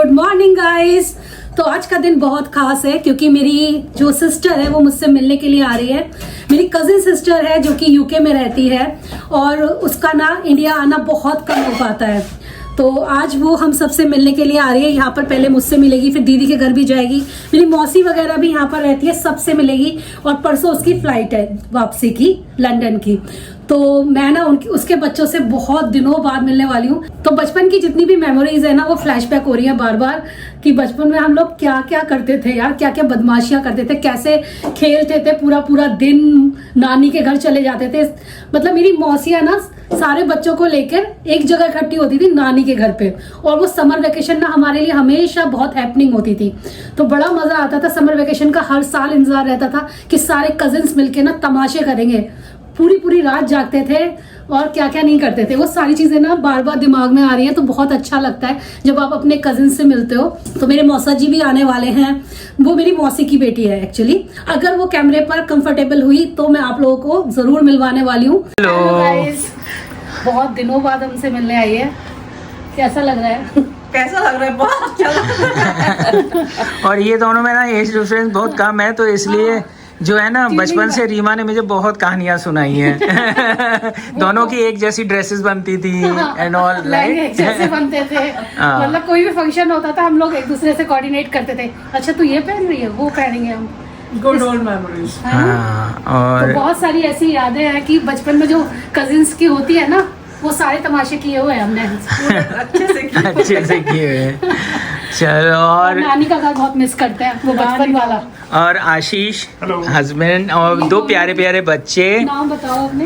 Good morning guys. तो आज का दिन बहुत खास है क्योंकि मेरी जो सिस्टर है वो मुझसे मिलने के लिए आ रही है। मेरी कजिन सिस्टर है जो कि यूके में रहती है और उसका ना इंडिया आना बहुत कम हो पाता है। तो आज वो हम सबसे मिलने के लिए आ रही है। यहाँ पर पहले मुझसे मिलेगी, फिर दीदी के घर भी जाएगी, मेरी मौसी वगैरह भी यहाँ पर रहती है, सबसे मिलेगी। और परसों उसकी फ्लाइट है वापसी की, लंदन की। तो मैं ना उसके बच्चों से बहुत दिनों बाद मिलने वाली हूँ। तो बचपन की जितनी भी मेमोरीज है ना वो फ्लैशबैक हो रही है बार बार कि बचपन में हम लोग क्या क्या करते थे यार, क्या क्या बदमाशियां करते थे, कैसे खेलते थे, पूरा पूरा दिन नानी के घर चले जाते थे। मतलब मेरी मौसियां ना सारे बच्चों को लेकर एक जगह इकट्ठी होती थी नानी के घर पे, और वो समर वेकेशन ना हमारे लिए हमेशा बहुत हैपनिंग होती थी। तो बड़ा मजा आता था समर वेकेशन का, हर साल इंतजार रहता था कि सारे कजिन्स मिलके ना तमाशे करेंगे, पूरी पूरी रात जागते थे और क्या क्या नहीं करते थे। वो सारी चीजें ना बार बार दिमाग में आ रही हैं। तो बहुत अच्छा लगता है जब आप अपने कजिन से मिलते हो। तो मेरे मौसा जी भी आने वाले हैं, वो मेरी मौसी की बेटी है एक्चुअली। अगर वो कैमरे पर कंफर्टेबल हुई तो मैं आप लोगों को जरूर मिलवाने वाली हूँ। हेलो गाइस, बहुत दिनों बाद हमसे मिलने आई है। कैसा लग रहा है? कैसा लग रहा है? बहुत अच्छा लग रहा है। और ये दोनों में ना एज डिफरेंस बहुत कम है, तो इसलिए जो है ना बचपन से रीमा ने मुझे बहुत कहानियां सुनाई हैं। दोनों की एक जैसी ड्रेसेस बनती थी एंड ऑल, एक जैसे बनते थे। मतलब कोई भी फंक्शन होता था हम लोग एक दूसरे से कोऑर्डिनेट करते थे। अच्छा तू ये पहन रही है, वो पहनेंगे हम। Good old memories. और तो बहुत सारी ऐसी यादें हैं कि बचपन में जो कजिन्स की होती है ना, वो सारे तमाशे किए हुए हैं हमने। अच्छे से किए हुए। चलो, और नानी का घर बहुत मिस करते हैं, वो बचपन वाला। और आशीष हस्बैंड और दो प्यारे प्यारे बच्चे। नाम बताओ अपने।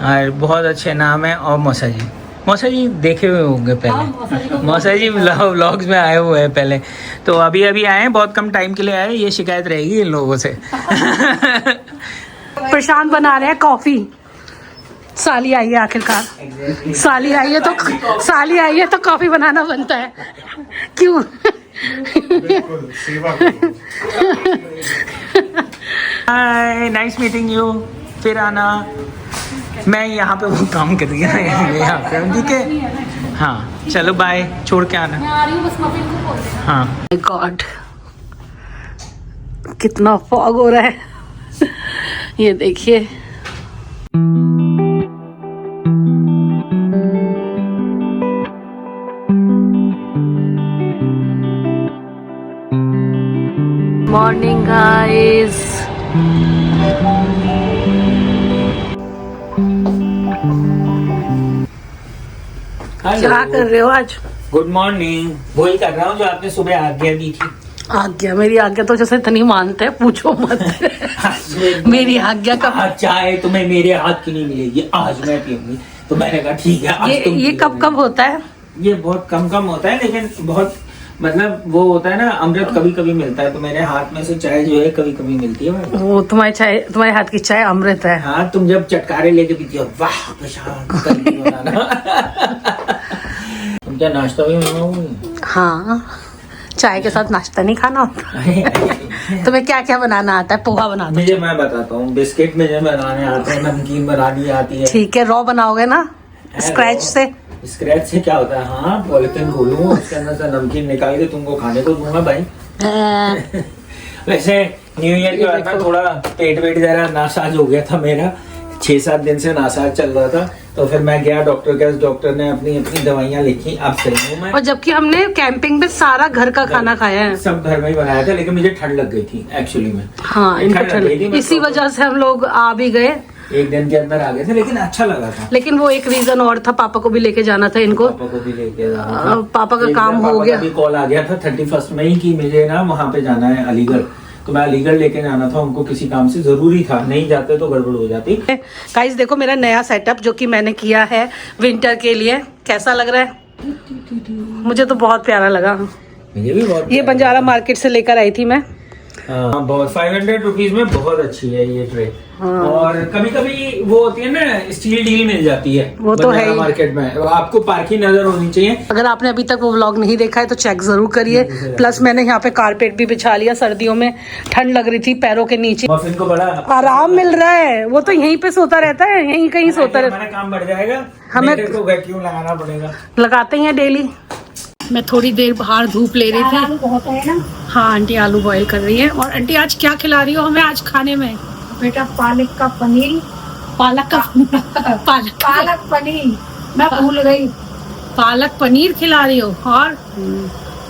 और बहुत अच्छे नाम है। और मौसा जी देखे हुए होंगे पहले। मौसा जी व्लॉग्स में आए हुए हैं पहले, तो अभी आए हैं, बहुत कम टाइम के लिए आए। ये शिकायत रहेगी इन लोगों से। प्रशांत बना रहे हैं कॉफी। साली आई है आखिरकार, साली आई है तो कॉफी बनाना बनता है। क्यों? हाय, नाइस मीटिंग यू। फिर आना। मैं यहाँ पे वो काम कर रही है यहाँ पे, ठीक है? हाँ चलो बाय, छोड़ के आना। मैं आ रही हूँ, बस मम्मी को बोल देना। हाँ गॉड, कितना फॉग हो रहा है। ये देखिए, मॉर्निंग गाइस। क्या कर रहे हो आज? Good morning. वही कर रहा हूँ जो आपने सुबह आज्ञा दी थी। आज्ञा? मेरी आज्ञा तो जैसे इतनी मानते हैं, पूछो मत। मेरी आज्ञा का चाय तुम्हें मेरे हाथ की नहीं मिलेगी, आज मैं पीऊंगी। तो मैंने कहा ठीक है। ये कब होता है? ये बहुत कम होता है, लेकिन बहुत मतलब वो होता है ना, अमृत कभी कभी मिलता है। तो मेरे हाथ में से चाय जो है कभी कभी मिलती है। वो तुम्हारे हाथ की चाय अमृत है। हाँ, तुम जब चटकारे लेके पीती हो, वाह प्रशांत। तुम क्या नाश्ता भी बनाओगी? हाँ, चाय के साथ नाश्ता नहीं खाना होता। तुम्हें क्या क्या बनाना आता है? पोहा बनाना? मुझे, मैं बताता हूँ, बिस्किट मुझे बनाने आते हैं, नमकीन बनानी आती है। ठीक है, रॉ बनाओगे ना स्क्रैच से? स्क्रैच से क्या होता है? हाँ, पॉलिथीन खोलूंगा, उसके अंदर से नमकीन निकाल के तुमको खाने को दूंगा भाई। वैसे न्यू ईयर के बाद में थोड़ा पेट जरा नासाज हो गया था मेरा। 6-7 दिन से नासाज चल रहा था, तो फिर मैं गया डॉक्टर के। डॉक्टर ने अपनी दवाइयां लिखी, अब सही हूँ मैं। और जबकि हमने कैंपिंग में सारा घर का खाना खाया है, सब घर में ही बनाया था, लेकिन मुझे ठंड लग गई थी एक्चुअली में। हाँ, इसी वजह से हम लोग आ भी गए, एक दिन के अंदर आ गए थे, लेकिन अच्छा लगा था। लेकिन वो एक रीजन और था, पापा को भी लेके जाना था इनको। पापा को भी लेके जाना था। पापा का काम हो गया। अभी कॉल आ गया था 31 में ही कि मुझे ना वहाँ पे जाना है अलीगढ़। तो मैं अलीगढ़ लेके जाना था उनको, किसी काम से, जरूरी था, नहीं जाते तो गड़बड़ हो जाती। गाइस देखो मेरा नया सेटअप जो कि मैंने किया है विंटर के लिए। कैसा लग रहा है? मुझे तो बहुत प्यारा लगा। मुझे भी बहुत। ये बंजारा मार्केट से लेकर आई थी मैं। हाँ, बहुत 500 रुपीज में बहुत अच्छी है ये ट्रे। हाँ। और कभी कभी वो होती है ना, स्टील डील मिल जाती है, वो तो है मार्केट में। आपको पार्किंग नजर होनी चाहिए। अगर आपने अभी तक वो व्लॉग नहीं देखा है तो चेक जरूर करिए। प्लस मैंने यहाँ पे कारपेट भी बिछा लिया, सर्दियों में ठंड लग रही थी पैरों के नीचे, मफिन को बड़ा आराम मिल रहा है। वो तो यहीं पे सोता रहता है, यहीं कहीं सोता रहता है। हमारा काम बढ़ जाएगा, हमें तो वैक्यूम लगाना पड़ेगा। लगाते हैं डेली। मैं थोड़ी देर बाहर धूप ले रही थी। आलू बहुत है ना हाँ आंटी आलू बॉईल कर रही है। और आंटी आज क्या खिला रही हो हमें आज खाने में? बेटा, पालक का पनीर। पालक का पालक पनीर, मैं भूल गई। पालक पनीर खिला रही हो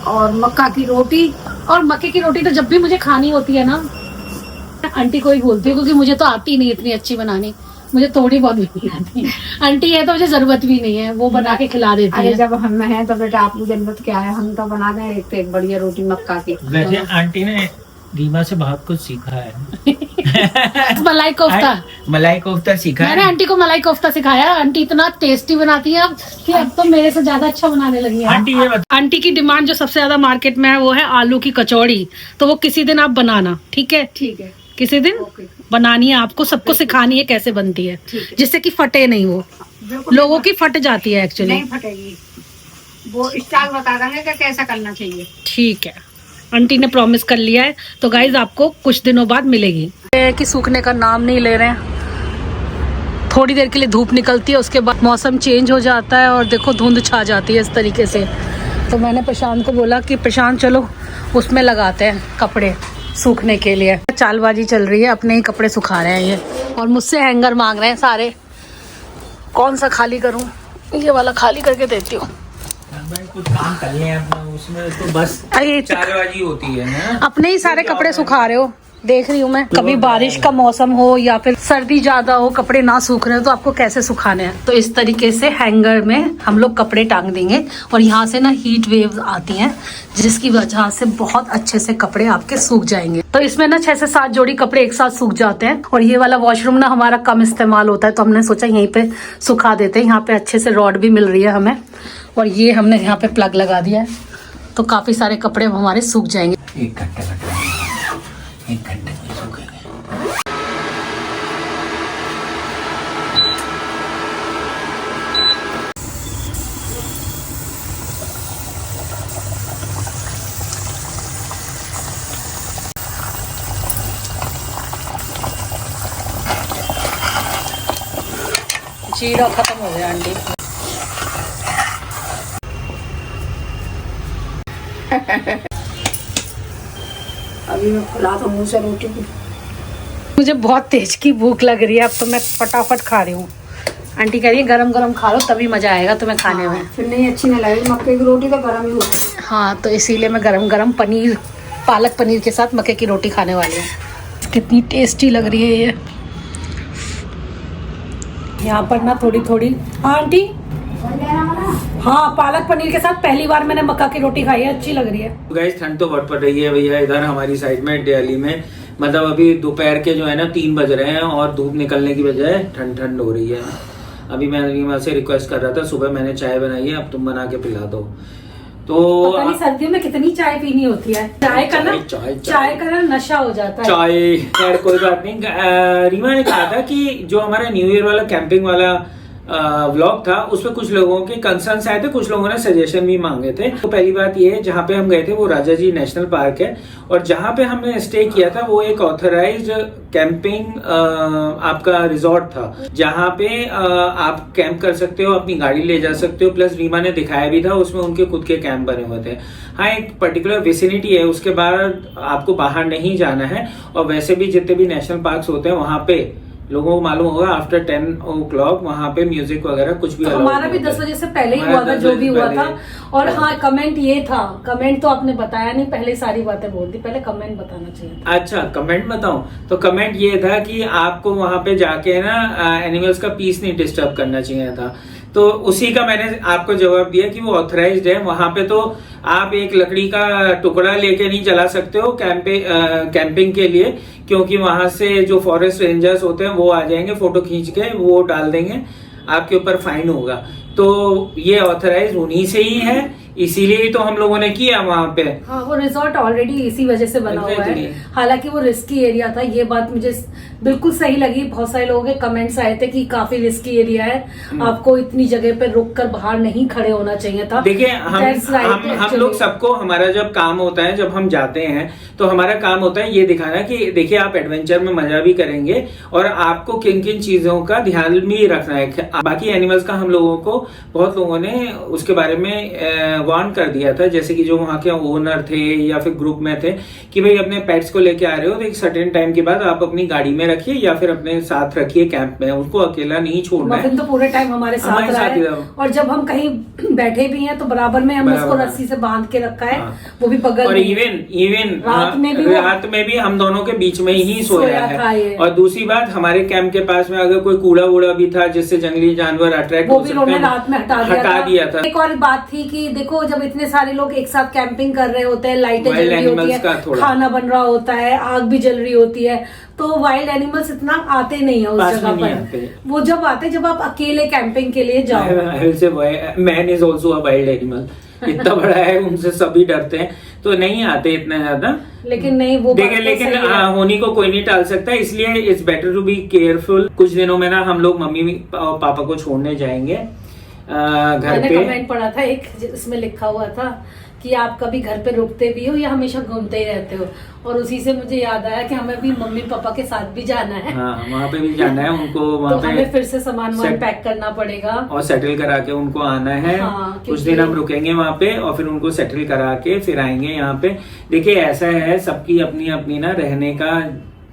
और मक्का की रोटी। और मक्के की रोटी तो जब भी मुझे खानी होती है ना आंटी को ही बोलती हूँ, क्योंकि मुझे तो आती नहीं इतनी अच्छी बनानी, मुझे थोड़ी बहुत भी आती है। आंटी है तो मुझे जरूरत भी नहीं है, वो बना के खिला देती अरे है। जब हम हैं तो बेटा आपको जरूरत क्या है, हम तो बना दें एक एक बढ़िया रोटी मक्का की। वैसे आंटी ने रीमा से बहुत कुछ सीखा है। मलाई कोफ्ता, मलाई कोफ्ता सीखा मैंने है। आंटी को मलाई कोफ्ता सिखाया। आंटी इतना टेस्टी बनाती है अब कि अब तो मेरे से ज्यादा अच्छा बनाने लगी है। आंटी ये बता, आंटी की डिमांड जो सबसे ज्यादा मार्केट में है वो है आलू की कचौड़ी। तो वो किसी दिन आप बनाना, ठीक है? ठीक है, किसी दिन ओके। बनानी है आपको, सबको सिखानी है कैसे बनती है, ठीक है। जिससे कि फटे नहीं वो। बिल्कुल लोगों की फट जाती है एक्चुअली। नहीं फटेगी, वो स्टाइल बता देंगे कि कैसा करना चाहिए। ठीक है, आंटी ने प्रॉमिस कर लिया है। तो गाइज आपको कुछ दिनों बाद मिलेगी। कि सूखने का नाम नहीं ले रहे हैं। थोड़ी देर के लिए धूप निकलती है, उसके बाद मौसम चेंज हो जाता है और देखो धुंध छा जाती है इस तरीके से। तो मैंने प्रशांत को बोला कि प्रशांत चलो उसमें लगाते हैं कपड़े सूखने के लिए। चालबाजी चल रही है, अपने ही कपड़े सुखा रहे हैं ये, और मुझसे हैंगर मांग रहे हैं सारे। कौन सा खाली करूं? ये वाला खाली करके देती हूँ। कुछ काम कर ले अपना, उसमें तो बस अरे चालबाजी होती है ना। अपने ही सारे कपड़े सुखा रहे हो, देख रही हूँ मैं। कभी बारिश का मौसम हो या फिर सर्दी ज्यादा हो, कपड़े ना सूख रहे हो तो आपको कैसे सुखाने हैं? तो इस तरीके से हैंगर में हम लोग कपड़े टांग देंगे और यहाँ से ना हीट वेव्स आती हैं, जिसकी वजह से बहुत अच्छे से कपड़े आपके सूख जाएंगे। तो इसमें ना 6 से 7 जोड़ी कपड़े एक साथ सूख जाते हैं। और ये वाला वॉशरूम ना हमारा कम इस्तेमाल होता है, तो हमने सोचा यहीं पे सुखा देते हैं। यहाँ पे अच्छे से रॉड भी मिल रही है हमें, और ये हमने यहाँ पे प्लग लगा दिया है, तो काफी सारे कपड़े हमारे सूख जाएंगे। 1 घंटे में सूखेंगे। जीरा खत्म हो गया आंटी। अभी मैं खुला था मुँह से रोटी की। मुझे बहुत तेज की भूख लग रही है, अब तो मैं फटाफट खा रही हूँ। आंटी कह रही है गरम गरम खा लो तभी मजा आएगा तुम्हें खाने में। फिर नहीं अच्छी नहीं लगेगी, मक्के की रोटी तो गर्म ही होती है। हाँ, तो इसीलिए मैं गरम गरम पनीर, पालक पनीर के साथ मक्के की रोटी खाने वाली हूँ। कितनी टेस्टी लग रही है ये। यहाँ पर ना थोड़ी थोड़ी, हाँ आंटी, हाँ पालक पनीर के साथ पहली बार मैंने मक्का की रोटी खाई है, अच्छी लग रही है। गाइस ठंड तो बहुत पड़ रही है भैया इधर हमारी साइड में दिल्ली में। मतलब अभी दोपहर के जो है ना 3 बज रहे हैं और धूप निकलने की बजाय ठंड ठंड हो रही है। अभी मैं रीमा से रिक्वेस्ट कर रहा था, सुबह मैंने चाय बनाई है, अब तुम बना के पिला दो। तो पता नहीं सर्दियों में कितनी चाय पीनी होती है। चाय का ना चाय का ना नशा हो जाता है। चाय खैर कोई बात नहीं। रीमा ने कहा था कि जो हमारा न्यू ईयर वाला कैंपिंग वाला व्लॉग था उसमें कुछ लोगों के कंसर्न्स आए थे, कुछ लोगों ने सजेशन भी मांगे थे। तो पहली बात ये है, जहाँ पे हम गए थे वो राजा जी नेशनल पार्क है, और जहाँ पे हमने स्टे किया था वो एक ऑथराइज्ड कैंपिंग आपका रिजॉर्ट था, जहाँ पे आप कैंप कर सकते हो, अपनी गाड़ी ले जा सकते हो। प्लस रीमा ने दिखाया भी था, उसमें उनके खुद के कैंप बने हुए थे। हाँ, एक पर्टिकुलर विसिनिटी है, उसके बाद आपको बाहर नहीं जाना है। और वैसे भी जितने भी नेशनल पार्क होते हैं वहाँ पे लोगों को मालूम होगा आफ्टर 10 o'clock वहाँ पे म्यूजिक वगैरह कुछ भी हमारा भी 10 बजे से पहले ही हुआ था जो भी हुआ था। और हाँ, कमेंट ये था, कमेंट तो आपने बताया नहीं, पहले सारी बातें बोल दी, पहले कमेंट बताना चाहिए। अच्छा, कमेंट बताऊं तो कमेंट ये था कि आपको वहां पे जाके ना एनिमल्स का पीस नहीं डिस्टर्ब करना चाहिए था। तो उसी का मैंने आपको जवाब दिया कि वो ऑथराइज्ड है। वहां पे तो आप एक लकड़ी का टुकड़ा लेके नहीं चला सकते हो कैंपिंग के लिए, क्योंकि वहां से जो फॉरेस्ट रेंजर्स होते हैं वो आ जाएंगे, फोटो खींच के वो डाल देंगे, आपके ऊपर फाइन होगा। तो ये ऑथराइज उन्हीं से ही है, इसीलिए तो हम लोगों ने किया वहाँ पे। हाँ, वो रिजॉर्ट ऑलरेडी इसी वजह से बना हुआ है। हालांकि वो रिस्की एरिया था, ये बात मुझे बिल्कुल सही लगी। बहुत सारे लोगों के कमेंट्स आए थे कि काफी रिस्की एरिया है, आपको इतनी जगह पे रुक कर बाहर नहीं खड़े होना चाहिए था। देखिए हम लोग सबको, हमारा जब काम होता है, जब हम जाते हैं तो हमारा काम होता है ये दिखाना कि देखिए आप एडवेंचर में मजा भी करेंगे और आपको किन किन चीजों का ध्यान भी रखना है। बाकी एनिमल्स का हम लोगों को बहुत लोगों ने उसके बारे में वार्न कर दिया था, जैसे कि जो वहाँ के ओनर थे या फिर ग्रुप में थे, कि भाई अपने पेट्स को लेके आ रहे हो तो एक सर्टेन टाइम के बाद आप अपनी गाड़ी में रखिए या फिर अपने साथ रखिए कैंप में, उसको अकेला नहीं छोड़ना है। मफिन तो पूरे टाइम हमारे साथ रहा है, और जब हम कहीं बैठे भी हैं तो बराबर में हम उसको रस्सी से बांध के रखा है, वो भी बगल और में। इवन रात में भी हम दोनों के बीच में ही सोया था है। और दूसरी बात, हमारे कैंप के पास में अगर कोई कूड़ा वूड़ा भी था जिससे जंगली जानवर अट्रैक्ट वो हो भी सकते हैं, रात में हटा दिया था। एक और बात थी कि देखो जब इतने सारे लोग एक साथ कैंपिंग कर रहे होते हैं, लाइटें जल रही होती है, खाना बन रहा होता है, आग भी जल रही होती है, तो वाइल्ड एनिमल्स इतना आते नहीं है उस जगह पर। वो जब आते जब आप अकेले कैंपिंग के लिए जाओ। Man is also a wild animal, इतना बड़ा है, उनसे सभी डरते हैं, तो नहीं आते इतना ज्यादा। लेकिन नहीं वो देखिए, लेकिन होनी को कोई नहीं टाल सकता, इसलिए it's better to be careful. कुछ दिनों में ना हम लोग मम्मी और पापा को छोड़ने जाएंगे घर पे। कमेंट पढ़ा था एक, जिसमें लिखा हुआ था कि आप कभी घर पे रुकते भी हो या हमेशा घूमते ही रहते हो, और उसी से मुझे याद आया कि हमें भी मम्मी पापा के साथ भी जाना है। हाँ, वहाँ पे भी जाना है उनको, वहाँ तो हमें फिर से सामान पैक करना पड़ेगा और सेटल करा के उनको आना है। हाँ, कुछ दिन हम रुकेंगे वहाँ पे और फिर उनको सेटल करा के फिर आएंगे यहाँ पे। देखिए ऐसा है, सबकी अपनी अपनी ना रहने का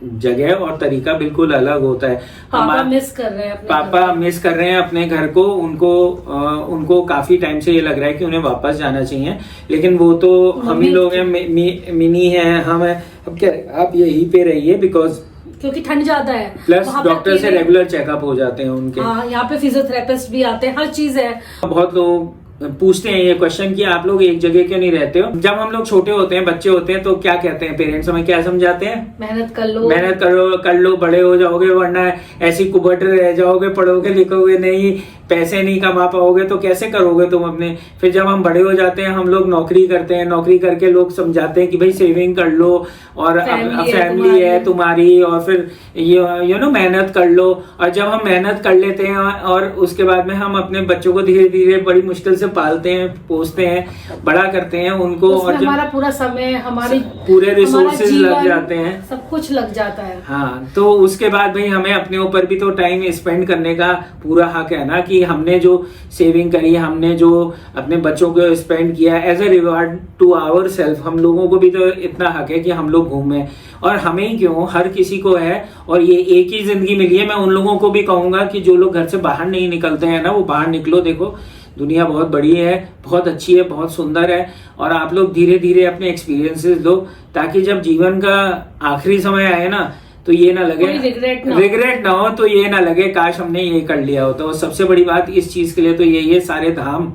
जगह और तरीका बिल्कुल अलग होता है। पापा मिस कर रहे हैं अपने घर को, उनको काफी टाइम से ये लग रहा है कि उन्हें वापस जाना चाहिए, लेकिन वो तो हम ही लोग हैं, मिनी है, हम है, अब क्या आप यहीं पे रहिए, बिकॉज क्योंकि ठंड ज्यादा है, प्लस डॉक्टर से रेगुलर चेकअप हो जाते हैं उनके। हाँ, यहाँ पे फिजियोथेरेपिस्ट भी आते हैं, हर चीज है। बहुत लोग पूछते हैं ये क्वेश्चन कि आप लोग एक जगह क्यों नहीं रहते हो। जब हम लोग छोटे होते हैं, बच्चे होते हैं, तो क्या कहते हैं पेरेंट्स, हमें क्या समझाते हैं, मेहनत कर लो, बड़े हो जाओगे, वरना ऐसी कुबट रह जाओगे, पढ़ोगे लिखोगे नहीं, पैसे नहीं कमा पाओगे तो कैसे करोगे तुम अपने। फिर जब हम बड़े हो जाते हैं, हम लोग नौकरी करते हैं, नौकरी करके लोग समझाते हैं कि भाई सेविंग कर लो और फैमिली है तुम्हारी, और फिर यू नो मेहनत कर लो। और जब हम मेहनत कर लेते हैं और उसके बाद में हम अपने बच्चों को धीरे धीरे बड़ी मुश्किल से पालते हैं, पोसते हैं, बड़ा करते हैं उनको, और हमारा पूरा समय, हमारी पूरे रिसोर्सेज लग जाते हैं, सब कुछ लग जाता है। हाँ, तो उसके बाद भाई हमें अपने ऊपर भी तो टाइम स्पेंड करने का पूरा हक है ना, कि हमने जो सेविंग करी, हमने जो अपने बच्चों को स्पेंड किया as a reward to our self, हम लोगों को भी तो इतना हक है कि हम लोग घूमें। और हमें ही क्यों, हर किसी को है, और ये एक ही जिंदगी मिली है। मैं उन लोगों को भी कहूंगा कि जो लोग घर से बाहर नहीं निकलते हैं ना, वो बाहर निकलो। देखो दुनिया बहुत बड़ी है, बहुत अच्छी है, बहुत सुंदर है, और आप लोग धीरे धीरे अपने एक्सपीरियंसेस लो, ताकि जब जीवन का आखिरी समय आए ना तो ये ना लगे, रिग्रेट ना हो, तो ये ना लगे काश हमने ये कर लिया होता। और सबसे बड़ी बात इस चीज के लिए तो ये सारे धाम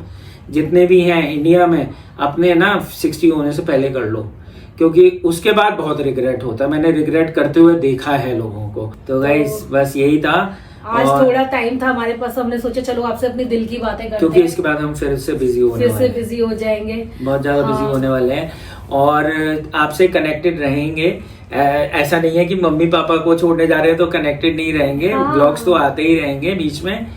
जितने भी हैं इंडिया में, अपने ना 60 होने से पहले कर लो, क्योंकि उसके बाद बहुत रिग्रेट होता है। मैंने रिग्रेट करते हुए देखा है लोगों को। तो गाइस बस यही था, आज थोड़ा टाइम था हमारे पास, हमने सोचा चलो आपसे अपनी दिल की बातें करते हैं, क्योंकि इसके बाद हम फिर से बिजी हो जाएंगे, बहुत ज्यादा बिजी होने वाले हैं, और आपसे कनेक्टेड रहेंगे। ऐसा नहीं है कि मम्मी पापा को छोड़ने जा रहे हैं तो कनेक्टेड नहीं रहेंगे। ब्लॉग्स तो आते ही रहेंगे बीच में,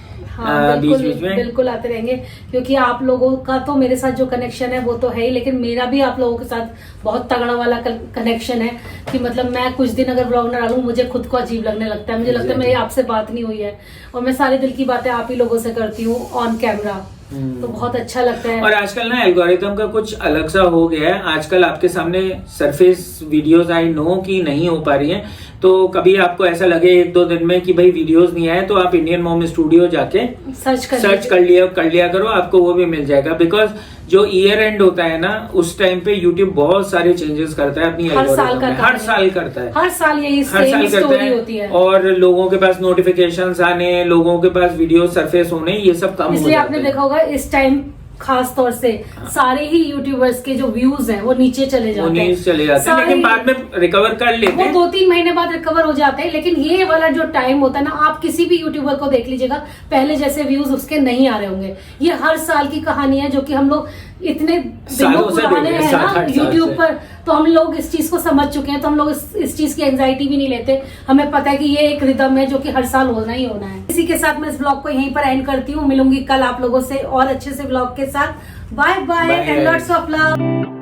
बीच में बिल्कुल आते रहेंगे, क्योंकि आप लोगों का तो मेरे साथ जो कनेक्शन है वो तो है ही, लेकिन मेरा भी आप लोगों के साथ बहुत तगड़ा वाला कनेक्शन है, कि मतलब मैं कुछ दिन अगर ब्लॉग ना डालूं मुझे खुद को अजीब लगने लगता है। मुझे लगता है मेरी आपसे बात नहीं हुई है, और मैं सारे दिल की बातें आप ही लोगों से करती हूँ ऑन कैमरा, तो बहुत अच्छा लगता है। और आजकल ना एल्गोरिथम का कुछ अलग सा हो गया है। आजकल आपके सामने सरफेस वीडियोस आई नो कि नहीं हो पा रही हैं, तो कभी आपको ऐसा लगे 1-2 दिन में कि भाई वीडियोस नहीं आए, तो आप इंडियन मॉम स्टूडियो जाके सर्च कर लिया करो, आपको वो भी मिल जाएगा। बिकॉज जो ईयर एंड होता है ना, उस टाइम पे यूट्यूब बहुत सारे चेंजेस करता है अपनी एल्गोरिथम में, हर साल करता है, हर साल यही स्टोरी होती है। और लोगों के पास नोटिफिकेशंस आने, लोगों के पास वीडियो सरफेस होने, ये सब कम हो जाता है। इसलिए आपने देखा होगा इस टाइम खास तौर से सारे ही यूट्यूबर्स के जो व्यूज हैं वो नीचे चले जाते हैं, लेकिन बाद में रिकवर कर लेते हैं, वो 2-3 महीने बाद रिकवर हो जाते हैं। लेकिन ये वाला जो टाइम होता है ना, आप किसी भी यूट्यूबर को देख लीजिएगा, पहले जैसे व्यूज उसके नहीं आ रहे होंगे। ये हर साल की कहानी है, जो कि हम लोग इतने दिनों पुराने हैं ना यूट्यूब पर, तो हम लोग इस चीज को समझ चुके हैं, तो हम लोग इस चीज की एंजाइटी भी नहीं लेते। हमें पता है कि ये एक रिदम है जो कि हर साल होना ही होना है। इसी के साथ मैं इस ब्लॉग को यहीं पर एंड करती हूँ। मिलूंगी कल आप लोगों से और अच्छे से ब्लॉग के साथ। Bye bye and lots of love.